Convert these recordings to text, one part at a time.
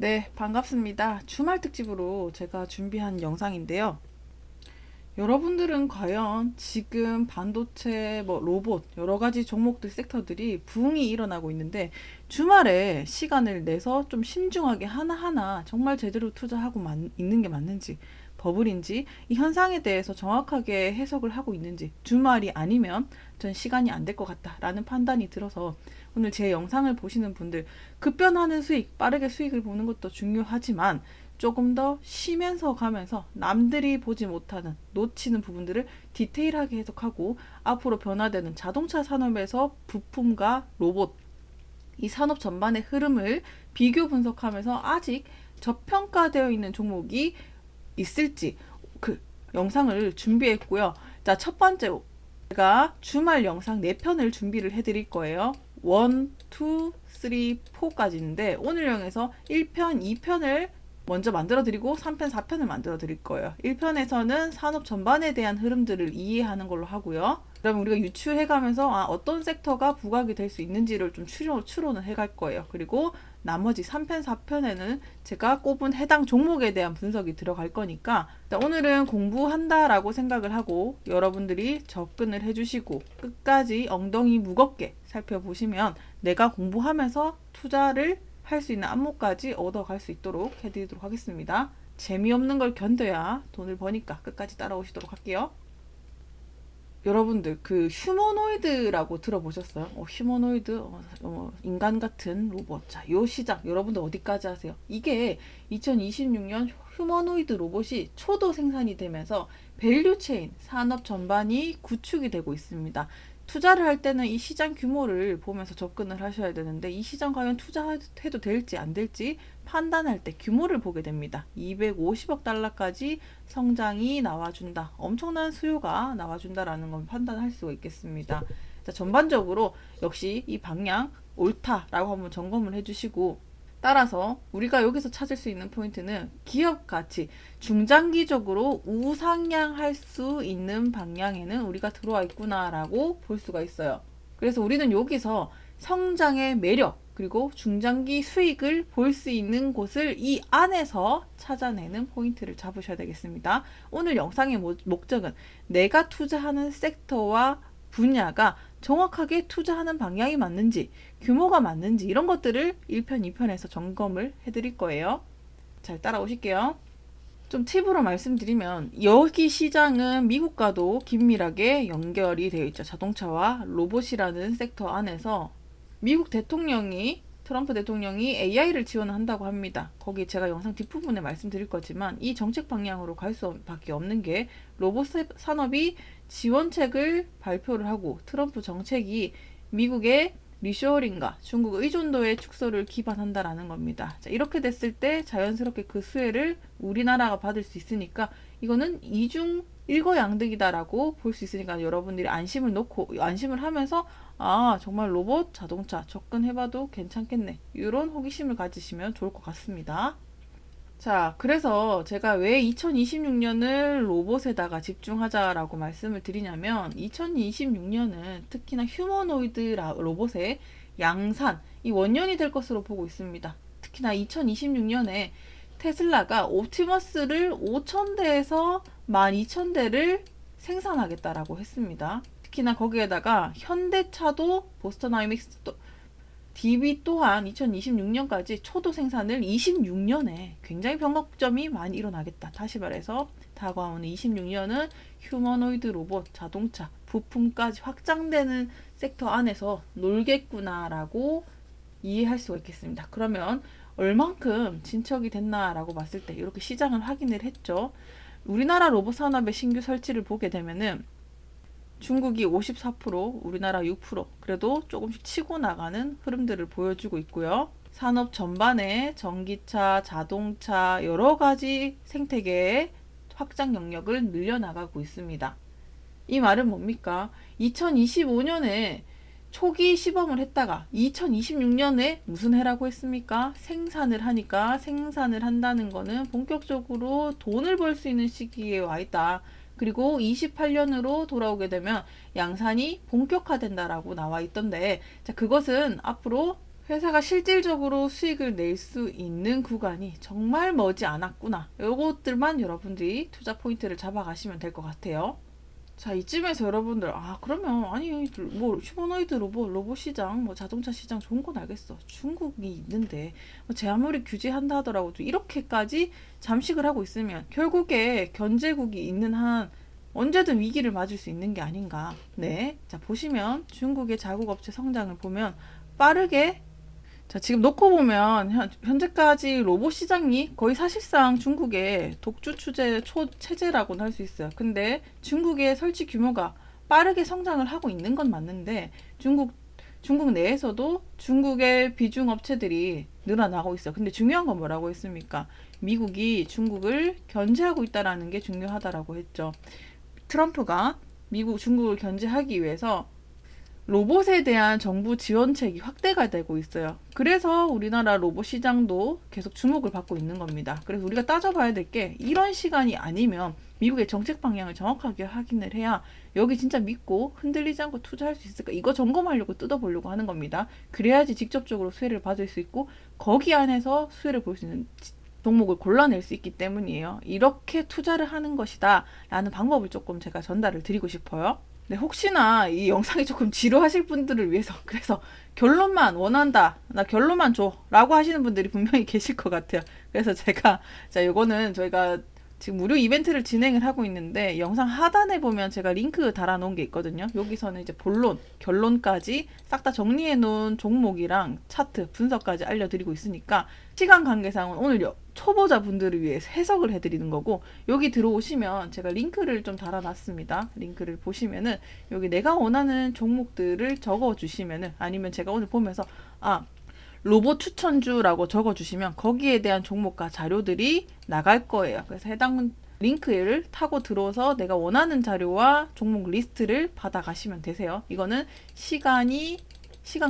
네, 반갑습니다. 주말 특집으로 제가 준비한 영상인데요. 여러분들은 과연 지금 반도체, 로봇, 여러 가지 종목들, 섹터들이 부흥이 일어나고 있는데 주말에 시간을 내서 좀 신중하게 하나하나 정말 제대로 투자하고 있는 게 맞는지, 버블인지, 이 현상에 대해서 정확하게 해석을 하고 있는지, 주말이 아니면 전 시간이 안 될 것 같다라는 판단이 들어서 오늘 제 영상을 보시는 분들, 급변하는 수익, 빠르게 수익을 보는 것도 중요하지만 조금 더 쉬면서 가면서 남들이 보지 못하는 놓치는 부분들을 디테일하게 해석하고 앞으로 변화되는 자동차 산업에서 부품과 로봇, 이 산업 전반의 흐름을 비교 분석하면서 아직 저평가되어 있는 종목이 있을지 그 영상을 준비했고요. 자, 첫 번째 제가 주말 영상 4편을 준비를 해드릴 거예요. 1, 2, 3, 4까지인데 오늘용에서 1편, 2편을 먼저 만들어 드리고 3편, 4편을 만들어 드릴 거예요. 1편에서는 산업 전반에 대한 흐름들을 이해하는 걸로 하고요. 그다음에 우리가 유추해 가면서 어떤 섹터가 부각이 될 수 있는지를 좀 추론을 해 갈 거예요. 그리고 나머지 3편, 4편에는 제가 꼽은 해당 종목에 대한 분석이 들어갈 거니까 오늘은 공부한다라고 생각을 하고 여러분들이 접근을 해주시고 끝까지 엉덩이 무겁게 살펴보시면 내가 공부하면서 투자를 할 수 있는 안목까지 얻어갈 수 있도록 해드리도록 하겠습니다. 재미없는 걸 견뎌야 돈을 버니까 끝까지 따라오시도록 할게요. 여러분들 그 휴머노이드라고 들어보셨어요? 휴머노이드 인간 같은 로봇. 자, 요 시장 여러분들 어디까지 아세요? 이게 2026년 휴머노이드 로봇이 초도 생산이 되면서 밸류체인 산업 전반이 구축이 되고 있습니다. 투자를 할 때는 이 시장 규모를 보면서 접근을 하셔야 되는데 이 시장 과연 투자해도 될지 안 될지 판단할 때 규모를 보게 됩니다. 250억 달러까지 성장이 나와준다. 엄청난 수요가 나와준다라는 건 판단할 수가 있겠습니다. 자, 전반적으로 역시 이 방향 옳다라고 한번 점검을 해주시고 따라서 우리가 여기서 찾을 수 있는 포인트는 기업 가치, 중장기적으로 우상향할 수 있는 방향에는 우리가 들어와 있구나라고 볼 수가 있어요. 그래서 우리는 여기서 성장의 매력, 그리고 중장기 수익을 볼 수 있는 곳을 이 안에서 찾아내는 포인트를 잡으셔야 되겠습니다. 오늘 영상의 목적은 내가 투자하는 섹터와 분야가 정확하게 투자하는 방향이 맞는지, 규모가 맞는지 이런 것들을 1편, 2편에서 점검을 해드릴 거예요. 잘 따라오실게요. 좀 팁으로 말씀드리면 여기 시장은 미국과도 긴밀하게 연결이 되어 있죠. 자동차와 로봇이라는 섹터 안에서 미국 대통령이 트럼프 대통령이 AI를 지원한다고 합니다. 거기 제가 영상 뒷부분에 말씀드릴 거지만 이 정책 방향으로 갈 수밖에 없는 게 로봇 산업이 지원책을 발표를 하고 트럼프 정책이 미국의 리쇼어링과 중국 의존도의 축소를 기반한다라는 겁니다. 자, 이렇게 됐을 때 자연스럽게 그 수혜를 우리나라가 받을 수 있으니까 이거는 이중 일거양득이다라고 볼 수 있으니까 여러분들이 안심을 하면서 정말 로봇 자동차 접근해봐도 괜찮겠네 이런 호기심을 가지시면 좋을 것 같습니다. 자, 그래서 제가 왜 2026년을 로봇에다가 집중하자라고 말씀을 드리냐면 2026년은 특히나 휴머노이드 로봇의 양산, 이 원년이 될 것으로 보고 있습니다. 특히나 2026년에 테슬라가 옵티머스를 5,000대에서 12,000대를 생산하겠다라고 했습니다. 특히나 거기에다가 현대차도 보스토나이믹스도 DB 또한 2026년까지 초도 생산을 26년에 굉장히 변곡점이 많이 일어나겠다. 다시 말해서 다가오는 26년은 휴머노이드 로봇, 자동차, 부품까지 확장되는 섹터 안에서 놀겠구나라고 이해할 수가 있겠습니다. 그러면 얼만큼 진척이 됐나라고 봤을 때 이렇게 시장을 확인을 했죠. 우리나라 로봇 산업의 신규 설치를 보게 되면은 중국이 54%, 우리나라 6%, 그래도 조금씩 치고 나가는 흐름들을 보여주고 있고요. 산업 전반에 전기차, 자동차, 여러 가지 생태계의 확장 영역을 늘려나가고 있습니다. 이 말은 뭡니까? 2025년에 초기 시범을 했다가 2026년에 무슨 해라고 했습니까? 생산을 하니까 생산을 한다는 거는 본격적으로 돈을 벌 수 있는 시기에 와 있다. 그리고 28년으로 돌아오게 되면 양산이 본격화된다라고 나와 있던데, 자, 그것은 앞으로 회사가 실질적으로 수익을 낼 수 있는 구간이 정말 머지 않았구나. 요것들만 여러분들이 투자 포인트를 잡아가시면 될 것 같아요. 자, 이쯤에서 여러분들, 그러면, 아니, 뭐, 휴머노이드 로봇 시장, 뭐, 자동차 시장 좋은 건 알겠어. 중국이 있는데, 뭐 제 아무리 규제한다 하더라도 이렇게까지 잠식을 하고 있으면, 결국에 견제국이 있는 한, 언제든 위기를 맞을 수 있는 게 아닌가. 네. 자, 보시면, 중국의 자국 업체 성장을 보면, 빠르게 자, 지금 놓고 보면 현재까지 로봇 시장이 거의 사실상 중국의 독주 체제라고는 할 수 있어요. 근데 중국의 설치 규모가 빠르게 성장을 하고 있는 건 맞는데 중국 내에서도 중국의 비중 업체들이 늘어나고 있어요. 근데 중요한 건 뭐라고 했습니까? 미국이 중국을 견제하고 있다라는 게 중요하다라고 했죠. 트럼프가 중국을 견제하기 위해서 로봇에 대한 정부 지원책이 확대가 되고 있어요. 그래서 우리나라 로봇 시장도 계속 주목을 받고 있는 겁니다. 그래서 우리가 따져봐야 될 게 이런 시간이 아니면 미국의 정책 방향을 정확하게 확인을 해야 여기 진짜 믿고 흔들리지 않고 투자할 수 있을까? 이거 점검하려고 뜯어보려고 하는 겁니다. 그래야지 직접적으로 수혜를 받을 수 있고 거기 안에서 수혜를 볼 수 있는 종목을 골라낼 수 있기 때문이에요. 이렇게 투자를 하는 것이다 라는 방법을 조금 제가 전달을 드리고 싶어요. 네, 혹시나 이 영상이 조금 지루하실 분들을 위해서 그래서 결론만 원한다 나 결론만 줘 라고 하시는 분들이 분명히 계실 것 같아요. 그래서 제가 요거는 저희가 지금 무료 이벤트를 진행을 하고 있는데 영상 하단에 보면 제가 링크 달아 놓은 게 있거든요. 여기서는 이제 본론, 결론까지 싹 다 정리해 놓은 종목이랑 차트, 분석까지 알려드리고 있으니까 시간 관계상은 오늘 초보자 분들을 위해 해석을 해드리는 거고 여기 들어오시면 제가 링크를 좀 달아놨습니다. 링크를 보시면은 여기 내가 원하는 종목들을 적어주시면은 아니면 제가 오늘 보면서 로봇 추천주라고 적어주시면 거기에 대한 종목과 자료들이 나갈 거예요. 그래서 해당 링크를 타고 들어서 내가 원하는 자료와 종목 리스트를 받아가시면 되세요. 이거는 시간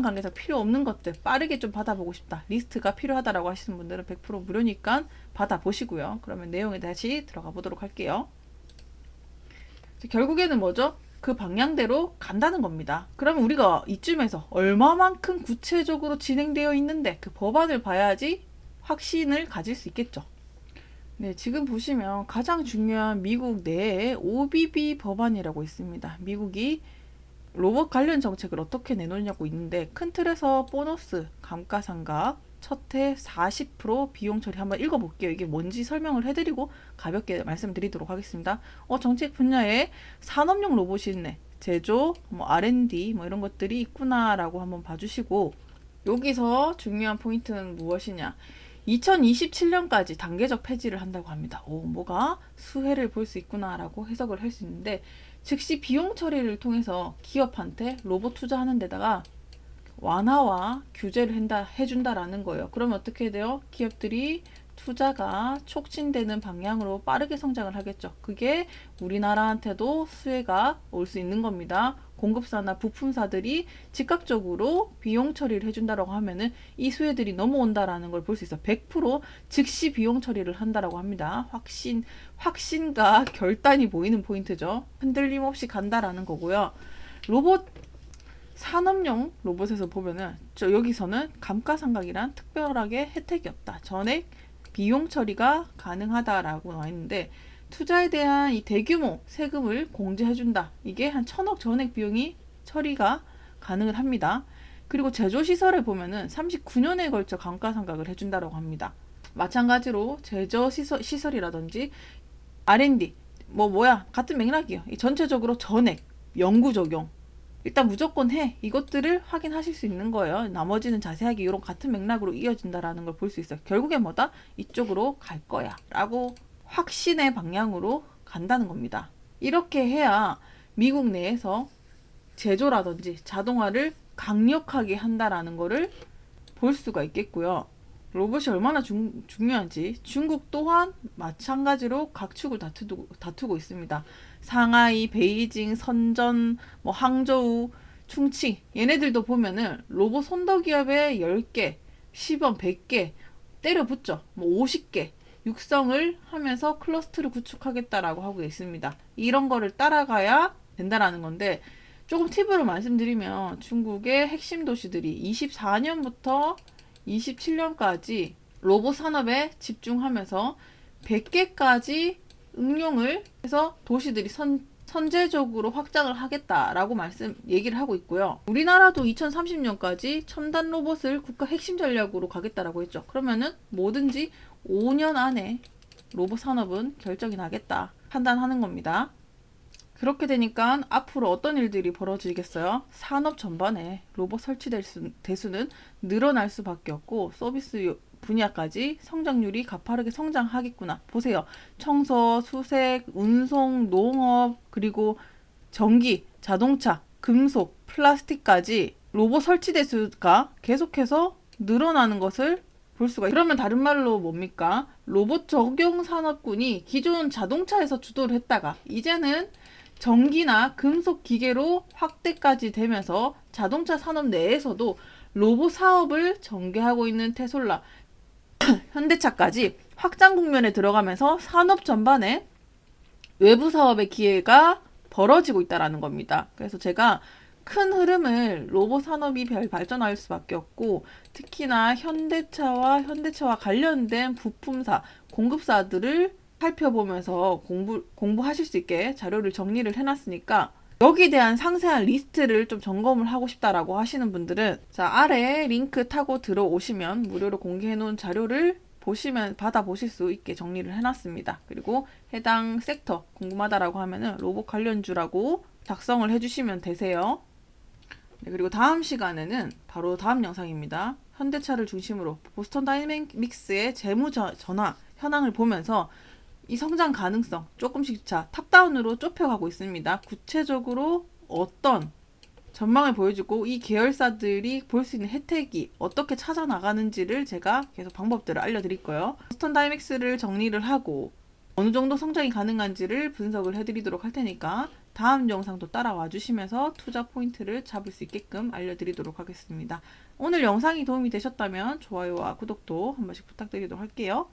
관계상 필요 없는 것들 빠르게 좀 받아보고 싶다. 리스트가 필요하다라고 하시는 분들은 100% 무료니까 받아보시고요. 그러면 내용에 다시 들어가 보도록 할게요. 결국에는 뭐죠? 그 방향대로 간다는 겁니다. 그러면 우리가 이쯤에서 얼마만큼 구체적으로 진행되어 있는데 그 법안을 봐야지 확신을 가질 수 있겠죠. 네, 지금 보시면 가장 중요한 미국 내에 OBB 법안이라고 있습니다. 미국이 로봇 관련 정책을 어떻게 내놓냐고 있는데 큰 틀에서 보너스, 감가상각, 첫해 40% 비용 처리 한번 읽어볼게요. 이게 뭔지 설명을 해드리고 가볍게 말씀드리도록 하겠습니다. 정책 분야에 산업용 로봇이 있네. 제조, R&D 이런 것들이 있구나라고 한번 봐주시고 여기서 중요한 포인트는 무엇이냐? 2027년까지 단계적 폐지를 한다고 합니다. 뭐가 수혜를 볼 수 있구나라고 해석을 할 수 있는데 즉시 비용 처리를 통해서 기업한테 로봇 투자하는 데다가 완화와 규제를 해준다라는 거예요. 그러면 어떻게 돼요? 기업들이 투자가 촉진되는 방향으로 빠르게 성장을 하겠죠. 그게 우리나라한테도 수혜가 올 수 있는 겁니다. 공급사나 부품사들이 즉각적으로 비용 처리를 해준다라고 하면은 이 수혜들이 넘어온다라는 걸 볼 수 있어. 100% 즉시 비용 처리를 한다라고 합니다. 확신과 결단이 보이는 포인트죠. 흔들림 없이 간다라는 거고요. 산업용 로봇에서 보면은 여기서는 감가상각이란 특별하게 혜택이 없다. 전액 비용 처리가 가능하다라고 나와 있는데 투자에 대한 이 대규모 세금을 공제해준다. 이게 한 1,000억 전액 비용이 처리가 가능을 합니다. 그리고 제조시설에 보면은 39년에 걸쳐 감가상각을 해준다라고 합니다. 마찬가지로 제조시설이라든지 R&D 같은 맥락이에요. 전체적으로 전액 영구 적용 일단 무조건 해. 이것들을 확인하실 수 있는 거예요. 나머지는 자세하게 이런 같은 맥락으로 이어진다라는 걸 볼 수 있어요. 결국엔 뭐다? 이쪽으로 갈 거야. 라고 확신의 방향으로 간다는 겁니다. 이렇게 해야 미국 내에서 제조라든지 자동화를 강력하게 한다라는 거를 볼 수가 있겠고요. 로봇이 얼마나 중요한지 중국 또한 마찬가지로 각축을 다투고 있습니다. 상하이, 베이징, 선전, 항저우, 충칭 얘네들도 보면은 로봇 선도기업에 10개, 시범 100개 때려 붙죠. 50개 육성을 하면서 클러스터를 구축하겠다라고 하고 있습니다. 이런 거를 따라가야 된다라는 건데 조금 팁으로 말씀드리면 중국의 핵심 도시들이 24년부터 27년까지 로봇 산업에 집중하면서 100개까지 응용을 해서 도시들이 선제적으로 확장을 하겠다라고 얘기를 하고 있고요. 우리나라도 2030년까지 첨단 로봇을 국가 핵심 전략으로 가겠다라고 했죠. 그러면은 뭐든지 5년 안에 로봇 산업은 결정이 나겠다 판단하는 겁니다. 그렇게 되니까 앞으로 어떤 일들이 벌어지겠어요? 산업 전반에 로봇 대수는 늘어날 수밖에 없고 서비스 분야까지 성장률이 가파르게 성장하겠구나. 보세요. 청소, 수색, 운송, 농업, 그리고 전기, 자동차, 금속, 플라스틱까지 로봇 설치 대수가 계속해서 늘어나는 것을 볼 수가 있어요. 그러면 다른 말로 뭡니까? 로봇 적용 산업군이 기존 자동차에서 주도를 했다가 이제는 전기나 금속 기계로 확대까지 되면서 자동차 산업 내에서도 로봇 사업을 전개하고 있는 테슬라, 현대차까지 확장 국면에 들어가면서 산업 전반에 외부 사업의 기회가 벌어지고 있다는 겁니다. 그래서 제가 큰 흐름을 로봇 산업이 발전할 수밖에 없고 특히나 현대차와 관련된 부품사, 공급사들을 살펴보면서 공부하실 수 있게 자료를 정리를 해놨으니까 여기에 대한 상세한 리스트를 좀 점검을 하고 싶다라고 하시는 분들은 자 아래 링크 타고 들어오시면 무료로 공개해놓은 자료를 받아보실 수 있게 정리를 해놨습니다. 그리고 해당 섹터 궁금하다라고 하면은 로봇 관련주라고 작성을 해주시면 되세요. 네, 그리고 다음 시간에는 바로 다음 영상입니다. 현대차를 중심으로 보스턴 다이내믹스의 재무 전환 현황을 보면서 이 성장 가능성 조금씩 탑다운으로 좁혀가고 있습니다. 구체적으로 어떤 전망을 보여주고 이 계열사들이 볼 수 있는 혜택이 어떻게 찾아 나가는지를 제가 계속 방법들을 알려드릴 거예요. 보스턴 다이맥스를 정리를 하고 어느 정도 성장이 가능한지를 분석을 해드리도록 할 테니까 다음 영상도 따라와 주시면서 투자 포인트를 잡을 수 있게끔 알려드리도록 하겠습니다. 오늘 영상이 도움이 되셨다면 좋아요와 구독도 한 번씩 부탁드리도록 할게요.